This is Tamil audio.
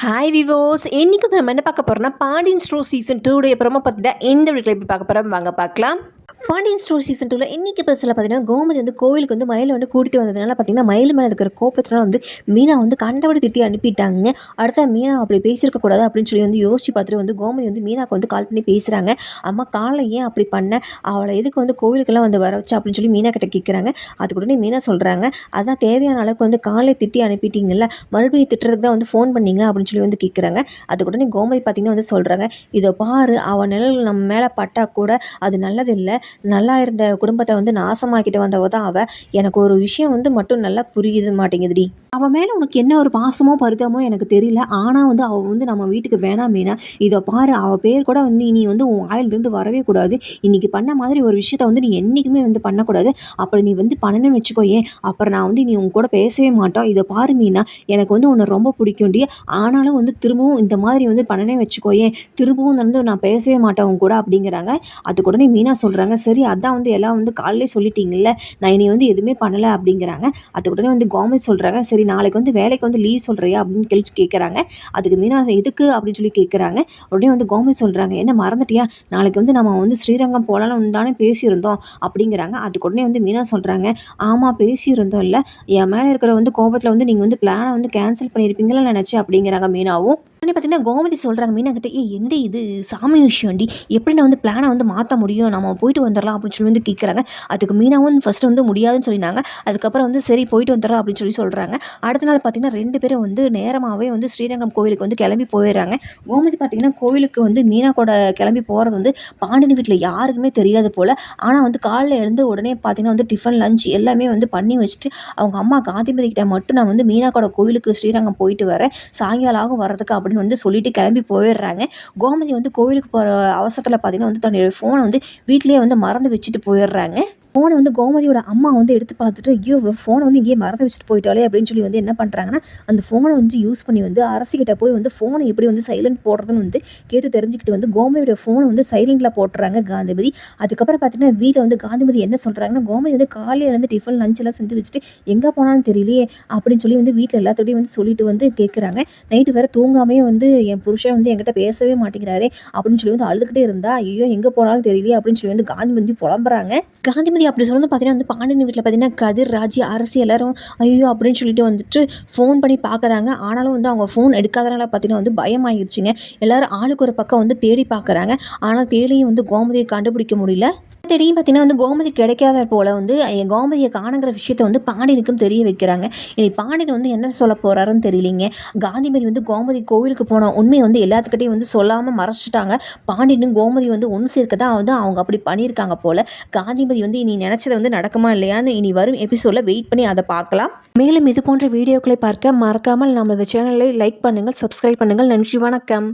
ஹாய் விவோஸ், இன்னைக்கு நம்ம என்ன பார்க்க போகிறோம்னா பாண்டியன் ஸ்டோர் சீசன் 2 அப்புறமா பார்த்தீங்கன்னா இந்த வீட்டில் எப்படி பார்க்க போகிறோம் வாங்க பார்க்கலாம். பாண்டியன் ஸ்டோர் சீசன் 2 இன்றைக்கி பஸ்ஸில் பார்த்தீங்கன்னா கோமதி வந்து கோவிலுக்கு வந்து மயிலை வந்து கூட்டிகிட்டு வந்ததுனால பார்த்தீங்கன்னா மயில் மேலே இருக்கிற கோபத்தினால வந்து மீனா வந்து கண்டபடி திட்டி அனுப்பிட்டாங்க. அடுத்த மீனா அப்படி பேசியிருக்கக்கூடாது அப்படின்னு சொல்லி வந்து யோசிச்சு பார்த்துட்டு வந்து கோமதி வந்து மீனாவுக்கு வந்து கால் பண்ணி பேசுகிறாங்க. அம்மா காலை ஏன் அப்படி பண்ண, அவளை எதுக்கு வந்து கோவிலுக்கெல்லாம் வந்து வர வச்சா அப்படின்னு சொல்லி மீனா கிட்ட கேட்குறாங்க. அதுக்கு உடனே மீனா சொல்கிறாங்க, அதான் தேவையான அளவுக்கு வந்து காலை திட்டி அனுப்பிட்டீங்கல்ல, மறுபடியும் திட்டுறதுக்கு தான் வந்து ஃபோன் பண்ணீங்க அப்படின்னு சொல்லி வந்து கேட்குறாங்க. அதுக்கு உடனே கோமதி பார்த்தீங்கன்னா வந்து சொல்கிறாங்க, இதை பாரு, அவன் நிழல் நம்ம மேலே பட்டா கூட அது நல்லதில்லை, நல்லா இருந்த குடும்பத்தை வந்து நாசமாக்கிட்டு வந்தவ தான் அவள். எனக்கு ஒரு விஷயம் வந்து மட்டும் நல்லா புரியுது மாட்டேங்குதுடி, அவன் மேலே உனக்கு என்ன ஒரு பாசமோ பருத்தமோ எனக்கு தெரியல, ஆனால் வந்து அவள் வந்து நம்ம வீட்டுக்கு வேணாம் மீனா. இதை பாரு, அவள் பேர் கூட வந்து நீ வந்து உன் வாயிலிருந்து வரவே கூடாது. இன்றைக்கி பண்ண மாதிரி ஒரு விஷயத்த வந்து நீ என்றைக்குமே வந்து பண்ணக்கூடாது. அப்புறம் நீ வந்து பண்ணணும்னு வச்சுக்கோயே, அப்புறம் நான் வந்து நீ உங்க கூட பேசவே மாட்டோம். இதை பாரு மீனா, எனக்கு வந்து உன்னை ரொம்ப பிடிக்கும்டி, ஆனாலும் வந்து திரும்பவும் இந்த மாதிரி வந்து பண்ணனே வச்சுக்கோயே, திரும்பவும் வந்து நான் பேசவே மாட்டேன் உங்க கூட அப்படிங்கிறாங்க. அதுக்கு உடனே மீனா சொல்கிறாங்க, சரி அதான் வந்து எல்லாம் வந்து காலையிலே சொல்லிட்டீங்கல்ல, நான் இனி வந்து எதுவுமே பண்ணலை அப்படிங்கிறாங்க. அதுக்கு உடனே வந்து கோமதி சொல்கிறாங்க, சரி நாளைக்கு வந்து வேலைக்கு வந்து லீவ் சொல்கிறியா அப்படின்னு கேட்குறாங்க. அதுக்கு மீனா எதுக்கு அப்படின்னு சொல்லி கேட்குறாங்க. உடனே வந்து கோமதி சொல்கிறாங்க, என்ன மறந்துட்டியா, நாளைக்கு வந்து நம்ம வந்து ஸ்ரீரங்கம் போகலான்னு தானே பேசியிருந்தோம் அப்படிங்கிறாங்க. அதுக்கு உடனே வந்து மீனா சொல்கிறாங்க, ஆமாம் பேசியிருந்தோம், இல்லை என் மேலே இருக்கிற வந்து கோபத்தில் வந்து நீங்கள் வந்து பிளானை வந்து கேன்சல் பண்ணியிருப்பீங்களா நினச்சேன் அப்படிங்கிறாங்க மீனாவும். உடனே பார்த்தீங்கன்னா கோமதி சொல்கிறாங்க மீனா கிட்ட, எந்த இது சாமி விஷயம்டி, எப்படி நான் வந்து பிளானை வந்து மாற்ற முடியும், நம்ம போயிட்டு வந்துடலாம் அப்படின்னு சொல்லி வந்து கேட்குறாங்க. அதுக்கு மீனாவும் ஃபஸ்ட்டு வந்து முடியாதுன்னு சொல்லினாங்க. அதுக்கப்புறம் வந்து சரி போயிட்டு வந்துடலாம் அப்படின்னு சொல்லி சொல்கிறாங்க. அடுத்த நாள் பார்த்தீங்கன்னா 2 பேரும் வந்து நேரமாகவே வந்து ஸ்ரீரங்கம் கோவிலுக்கு வந்து கிளம்பி போயிடுறாங்க. கோமதி பார்த்தீங்கன்னா கோவிலுக்கு வந்து மீனா கூட கிளம்பி போகிறது வந்து பாண்டியன் வீட்டில் யாருக்குமே தெரியாது போல். ஆனால் வந்து காலையில் எழுந்து உடனே பார்த்தீங்கன்னா வந்து டிஃபன் லஞ்ச் எல்லாமே வந்து பண்ணி வச்சுட்டு அவங்க அம்மா காந்திமதி கிட்ட மட்டும் நான் வந்து மீனா கூட கோவிலுக்கு ஸ்ரீரங்கம் போயிட்டு வரேன், சாயங்காலம் ஆகும் வர்றதுக்கு அப்படின்னு வந்து சொல்லிட்டு கிளம்பி போயிடுறாங்க. கோமதி வந்து கோவிலுக்கு போகிற அவசரத்தில் பார்த்தீங்கன்னா வந்து தன்னுடைய ஃபோனை வந்து வீட்டிலேயே வந்து மறந்து வச்சுட்டு போயிடுறாங்க. ஃபோனை வந்து கோமதியோட அம்மா வந்து எடுத்து பார்த்துட்டு, ஐயோ ஃபோனை வந்து இங்கேயே மறந்து வச்சுட்டு போயிட்டாலே அப்படின்னு சொல்லி வந்து என்ன பண்ணுறாங்கன்னா, அந்த ஃபோனை வந்து யூஸ் பண்ணி வந்து அரசிக்கிட்ட போய் வந்து ஃபோனை எப்படி வந்து சைலண்ட் போடுறதுன்னு வந்து கேட்டு தெரிஞ்சுக்கிட்டு வந்து கோமதியோட ஃபோனை வந்து சைலண்டில் போட்டுறாங்க காந்திமதி. அதுக்கப்புறம் பார்த்தீங்கன்னா வீட்டில் வந்து காந்திமதி என்ன சொல்கிறாங்கன்னா, கோமதி வந்து காலையில் வந்து டிஃபன் லஞ்செல்லாம் செஞ்சு வச்சுட்டு எங்கே போனான்னு தெரியலையே அப்படின்னு சொல்லி வந்து வீட்டில் எல்லாத்துக்கிட்டையும் வந்து சொல்லிட்டு வந்து கேட்குறாங்க. நைட்டு வேறு தூங்காமே வந்து என் புருஷன் வந்து என்கிட்ட பேசவே மாட்டேங்கிறாரே அப்படின்னு சொல்லி வந்து அழுதுகிட்டே இருந்தா, ஐயோ எங்கே போனாலும் தெரியலையே அப்படின்னு சொல்லி வந்து காந்திமதி புலம்புறாங்க. காந்திமதி அப்படி சொல்லி பார்த்தீங்கன்னா வந்து பாண்டியன் வீட்டில் பார்த்தீங்கன்னா கதிர், ராஜி, அரசி எல்லாரும் ஐயோ அப்படின்னு சொல்லிட்டு வந்துட்டு ஃபோன் பண்ணி பார்க்குறாங்க. ஆனாலும் வந்து அவங்க ஃபோன் எடுக்காதனால பார்த்தீங்கன்னா வந்து பயமாகிடுச்சிங்க. எல்லாரும் ஆளுக்கு ஒரு பக்கம் வந்து தேடி பார்க்குறாங்க. ஆனால் தேடியும் வந்து கோமதியை கண்டுபிடிக்க முடியல. தேடியும் பார்த்தீங்கன்னா வந்து கோமதி கிடைக்காத போல் வந்து கோமதியை காணுங்கிற விஷயத்தை வந்து பாண்டியனுக்கும் தெரிய வைக்கிறாங்க. இனி பாண்டியன் வந்து என்ன சொல்ல போகிறாருன்னு தெரியலிங்க. காந்திமதி வந்து கோமதி கோவிலுக்கு போன உண்மையை வந்து எல்லாத்துக்கிட்டையும் வந்து சொல்லாமல் மறைச்சிட்டாங்க. பாண்டியனும் கோமதி வந்து ஒன்று சேர்க்க தான் வந்து அவங்க அப்படி பண்ணியிருக்காங்க போல். காந்திமதி வந்து இனி நினச்சதை வந்து நடக்குமா இல்லையான்னு இனி வரும் எபிசோடில் வெயிட் பண்ணி அதை பார்க்கலாம். மேலும் இது போன்ற வீடியோக்களை பார்க்க மறக்காமல் நம்மளது சேனலை லைக் பண்ணுங்கள், சப்ஸ்கிரைப் பண்ணுங்கள். நன்றி, வணக்கம்.